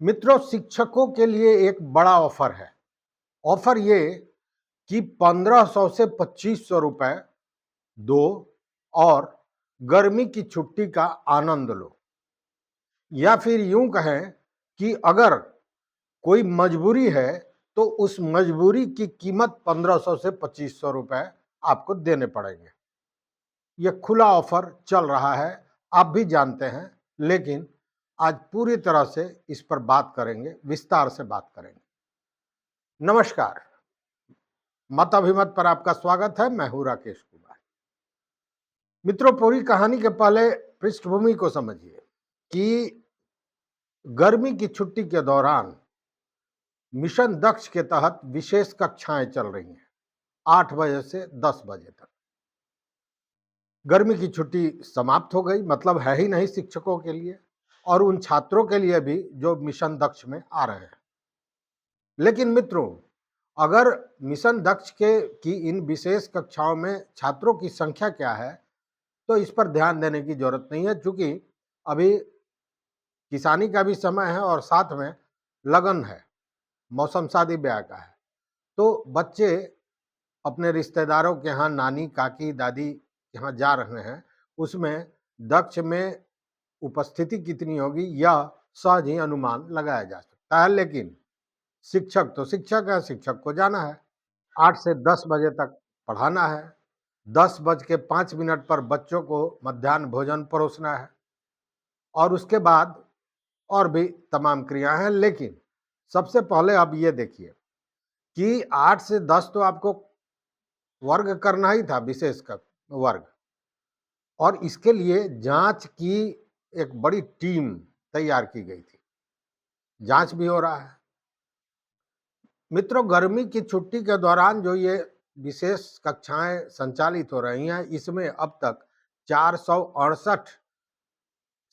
मित्रों, शिक्षकों के लिए एक बड़ा ऑफर है। ऑफर ये कि 1500 से 2500 रुपए दो और गर्मी की छुट्टी का आनंद लो। या फिर यूं कहें कि अगर कोई मजबूरी है तो उस मजबूरी की कीमत 1500 से 2500 रुपए आपको देने पड़ेंगे। यह खुला ऑफर चल रहा है, आप भी जानते हैं, लेकिन आज पूरी तरह से इस पर बात करेंगे, विस्तार से बात करेंगे। नमस्कार, मत अभिमत पर आपका स्वागत है। मैं हूं राकेश कुमार। मित्रों, पूरी कहानी के पहले पृष्ठभूमि को समझिए कि गर्मी की छुट्टी के दौरान मिशन दक्ष के तहत विशेष कक्षाएं चल रही हैं, 8 बजे से 10 बजे तक। गर्मी की छुट्टी समाप्त हो गई, मतलब है ही नहीं शिक्षकों के लिए और उन छात्रों के लिए भी जो मिशन दक्ष में आ रहे हैं। लेकिन मित्रों, अगर मिशन दक्ष के की इन विशेष कक्षाओं में छात्रों की संख्या क्या है, तो इस पर ध्यान देने की जरूरत नहीं है, क्योंकि अभी किसानी का भी समय है और साथ में लगन है, मौसम शादी ब्याह का है। तो बच्चे अपने रिश्तेदारों के यहाँ, नानी, काकी, दादी के यहाँ जा रहे हैं। उसमें दक्ष में उपस्थिति कितनी होगी यह सहज ही अनुमान लगाया जा सकता है। लेकिन शिक्षक तो शिक्षक है, शिक्षक को जाना है, 8 से 10 बजे तक पढ़ाना है। 10:05 पर बच्चों को मध्याह्न भोजन परोसना है और उसके बाद और भी तमाम क्रियाएं हैं। लेकिन सबसे पहले अब ये देखिए कि 8 से 10 तो आपको वर्ग करना ही था, विशेष कर वर्ग, और इसके लिए जांच की एक बड़ी टीम तैयार की गई थी। जांच भी हो रहा है। मित्रों, गर्मी की छुट्टी के दौरान जो ये विशेष कक्षाएं संचालित हो रही हैं, इसमें अब तक 468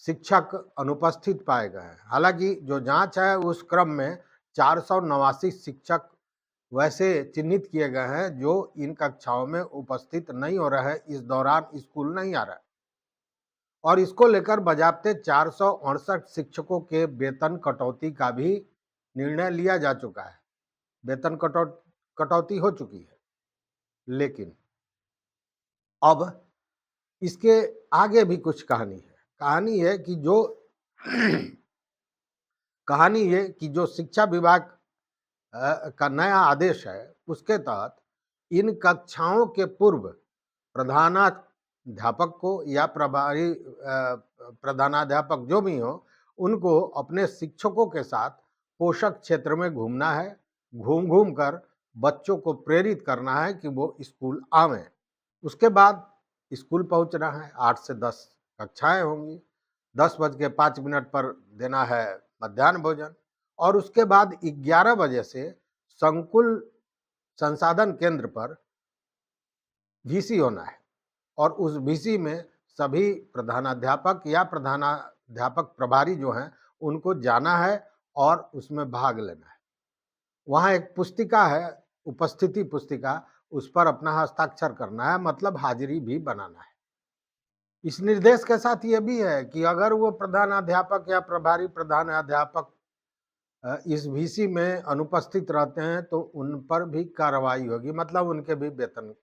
शिक्षक अनुपस्थित पाए गए हैं। हालांकि जो जांच है उस क्रम में 489 शिक्षक वैसे चिन्हित किए गए हैं जो इन कक्षाओं में उपस्थित नहीं हो रहे हैं, इस दौरान स्कूल नहीं आ रहा है। और इसको लेकर बजाते 468 शिक्षकों के वेतन कटौती का भी निर्णय लिया जा चुका है। वेतन कटौती हो चुकी है। लेकिन अब इसके आगे भी कुछ कहानी है। कहानी ये कि जो शिक्षा विभाग का नया आदेश है, उसके तहत इन कक्षाओं के पूर्व प्रधानाध्यापक को या प्रभारी प्रधानाध्यापक जो भी हो, उनको अपने शिक्षकों के साथ पोषक क्षेत्र में घूमना है। घूम घूम कर बच्चों को प्रेरित करना है कि वो स्कूल आवें। उसके बाद स्कूल पहुंचना है। 8 से 10 कक्षाएं होंगी। 10:05 पर देना है मध्याह्न भोजन और उसके बाद 11 बजे से संकुल संसाधन केंद्र पर वीसी होना है और उस वीसी में सभी प्रधानाध्यापक या प्रधानाध्यापक प्रभारी जो हैं उनको जाना है और उसमें भाग लेना है। वहाँ एक पुस्तिका है, उपस्थिति पुस्तिका, उस पर अपना हस्ताक्षर करना है, मतलब हाजिरी भी बनाना है। इस निर्देश के साथ ये भी है कि अगर वो प्रधानाध्यापक या प्रभारी प्रधानाध्यापक इस वीसी में अनुपस्थित रहते हैं तो उन पर भी कार्रवाई होगी, मतलब उनके भी वेतन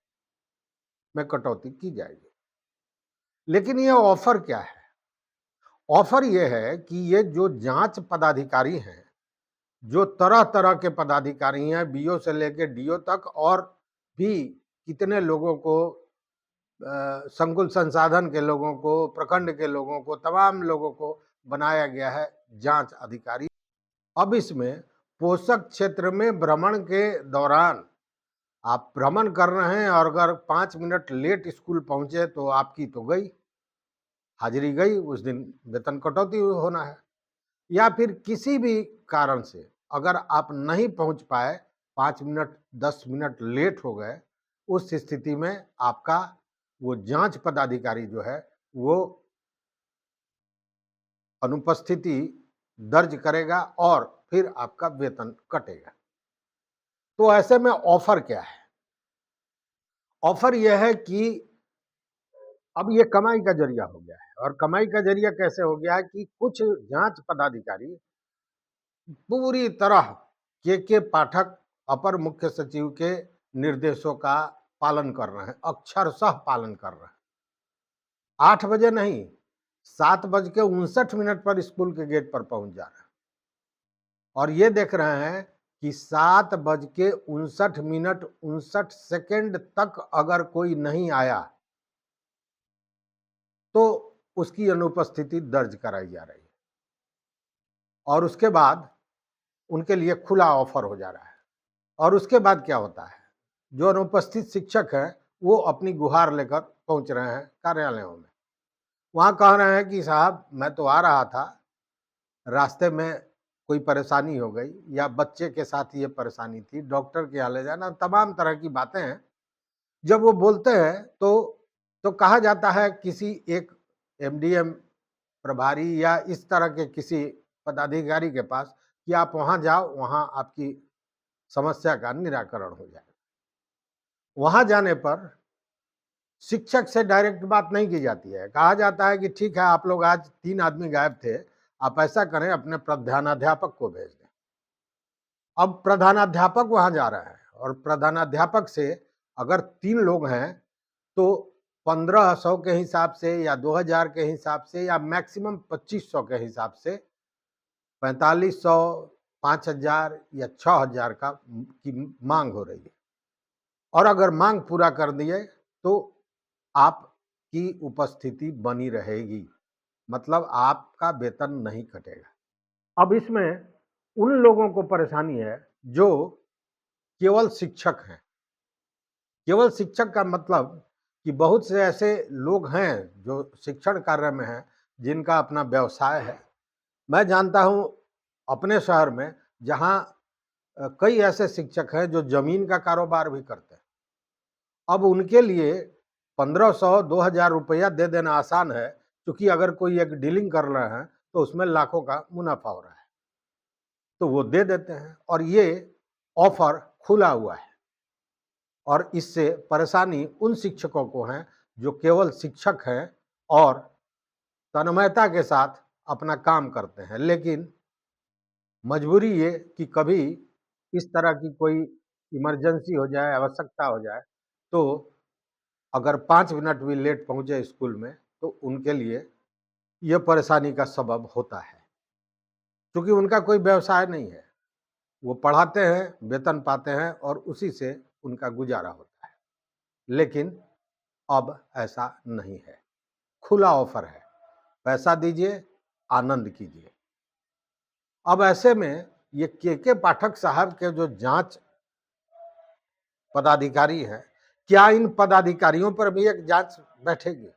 में कटौती की जाएगी। लेकिन ये ऑफर क्या है? ऑफर ये है कि ये जो जांच पदाधिकारी हैं, जो तरह तरह के पदाधिकारी हैं, बीओ से लेकर डीओ तक, और भी कितने लोगों को, संकुल संसाधन के लोगों को, प्रखंड के लोगों को, तमाम लोगों को बनाया गया है जांच अधिकारी। अब इसमें पोषक क्षेत्र में भ्रमण के दौरान आप भ्रमण कर रहे हैं और अगर 5 मिनट लेट स्कूल पहुंचे तो आपकी तो गई, हाजिरी गई, उस दिन वेतन कटौती होना है। या फिर किसी भी कारण से अगर आप नहीं पहुंच पाए, 5 मिनट 10 मिनट लेट हो गए, उस स्थिति में आपका वो जांच पदाधिकारी जो है वो अनुपस्थिति दर्ज करेगा और फिर आपका वेतन कटेगा। तो ऐसे में ऑफर क्या है? ऑफर यह है कि अब ये कमाई का जरिया हो गया है। और कमाई का जरिया कैसे हो गया है कि कुछ जांच पदाधिकारी पूरी तरह के पाठक अपर मुख्य सचिव के निर्देशों का पालन कर रहे हैं, अक्षरशः पालन कर रहे हैं। 8 बजे नहीं, 7:59 पर स्कूल के गेट पर पहुंच जा रहे हैं और ये देख रहे हैं कि 7:59 तक अगर कोई नहीं आया तो उसकी अनुपस्थिति दर्ज कराई जा रही है और उसके बाद उनके लिए खुला ऑफर हो जा रहा है। और उसके बाद क्या होता है, जो अनुपस्थित शिक्षक हैं वो अपनी गुहार लेकर पहुंच रहे हैं कार्यालयों में। वहां कह रहे हैं कि साहब मैं तो आ रहा था, रास्ते में कोई परेशानी हो गई या बच्चे के साथ ये परेशानी थी, डॉक्टर के यहाँ ले जाना, तमाम तरह की बातें हैं। जब वो बोलते हैं तो कहा जाता है किसी एक एमडीएम प्रभारी या इस तरह के किसी पदाधिकारी के पास कि आप वहां जाओ, वहां आपकी समस्या का निराकरण हो जाएगा। वहां जाने पर शिक्षक से डायरेक्ट बात नहीं की जाती है, कहा जाता है कि ठीक है आप लोग आज 3 आदमी गायब थे, आप ऐसा करें अपने प्रधानाध्यापक को भेज दें। अब प्रधानाध्यापक वहां जा रहा है और प्रधानाध्यापक से अगर 3 लोग हैं तो 1500 के हिसाब से या 2000 के हिसाब से या मैक्सिमम 2500 के हिसाब से 4500, 5000 या 6000 का की मांग हो रही है और अगर मांग पूरा कर दिए तो आपकी उपस्थिति बनी रहेगी, मतलब आपका वेतन नहीं कटेगा। अब इसमें उन लोगों को परेशानी है जो केवल शिक्षक हैं। केवल शिक्षक का मतलब कि बहुत से ऐसे लोग हैं जो शिक्षण कार्य में हैं, जिनका अपना व्यवसाय है। मैं जानता हूं अपने शहर में जहां कई ऐसे शिक्षक हैं जो जमीन का कारोबार भी करते हैं। अब उनके लिए 1500, 2000 रुपया दे देना आसान है, क्योंकि अगर कोई एक डीलिंग कर रहे हैं तो उसमें लाखों का मुनाफा हो रहा है, तो वो दे देते हैं और ये ऑफर खुला हुआ है। और इससे परेशानी उन शिक्षकों को है जो केवल शिक्षक हैं और तन्मयता के साथ अपना काम करते हैं, लेकिन मजबूरी ये कि कभी इस तरह की कोई इमरजेंसी हो जाए, आवश्यकता हो जाए, तो अगर 5 मिनट भी लेट पहुंचे स्कूल में तो उनके लिए यह परेशानी का सबब होता है, क्योंकि उनका कोई व्यवसाय नहीं है। वो पढ़ाते हैं, वेतन पाते हैं और उसी से उनका गुजारा होता है। लेकिन अब ऐसा नहीं है, खुला ऑफर है, पैसा दीजिए, आनंद कीजिए। अब ऐसे में ये के पाठक साहब के जो जांच पदाधिकारी हैं, क्या इन पदाधिकारियों पर भी एक जांच बैठेगी?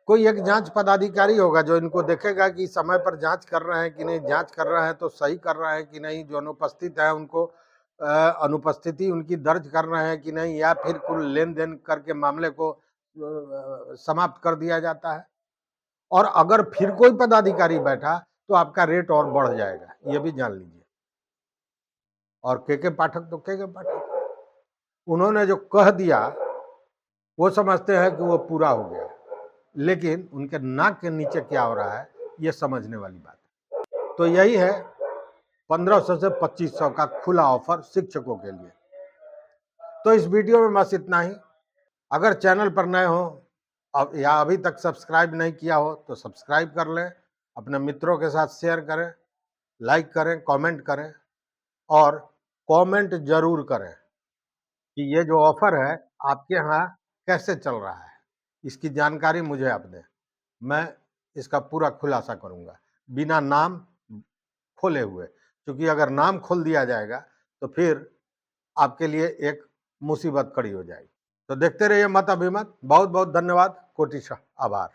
कोई एक जांच पदाधिकारी होगा जो इनको देखेगा कि समय पर जांच कर रहे हैं कि नहीं, जांच कर रहे हैं तो सही कर रहे हैं कि नहीं, जो अनुपस्थित है उनको अनुपस्थिति उनकी दर्ज कर रहे हैं कि नहीं, या फिर कुल लेन देन करके मामले को समाप्त कर दिया जाता है। और अगर फिर कोई पदाधिकारी बैठा तो आपका रेट और बढ़ जाएगा, ये भी जान लीजिए। और के पाठक तो के पाठक, उन्होंने जो कह दिया वो समझते हैं कि वो पूरा हो गया, लेकिन उनके नाक के नीचे क्या हो रहा है ये समझने वाली बात है। तो यही है 1500 से 2500 का खुला ऑफर शिक्षकों के लिए। तो इस वीडियो में बस इतना ही। अगर चैनल पर नए हो या अभी तक सब्सक्राइब नहीं किया हो तो सब्सक्राइब कर लें, अपने मित्रों के साथ शेयर करें, लाइक करें, कमेंट करें और कमेंट जरूर करें कि ये जो ऑफर है आपके यहाँ कैसे चल रहा है, इसकी जानकारी मुझे आप दें। मैं इसका पूरा खुलासा करूंगा बिना नाम खोले हुए, क्योंकि अगर नाम खोल दिया जाएगा तो फिर आपके लिए एक मुसीबत खड़ी हो जाएगी। तो देखते रहिए मत अभिमत। बहुत बहुत धन्यवाद, कोटिशः आभार।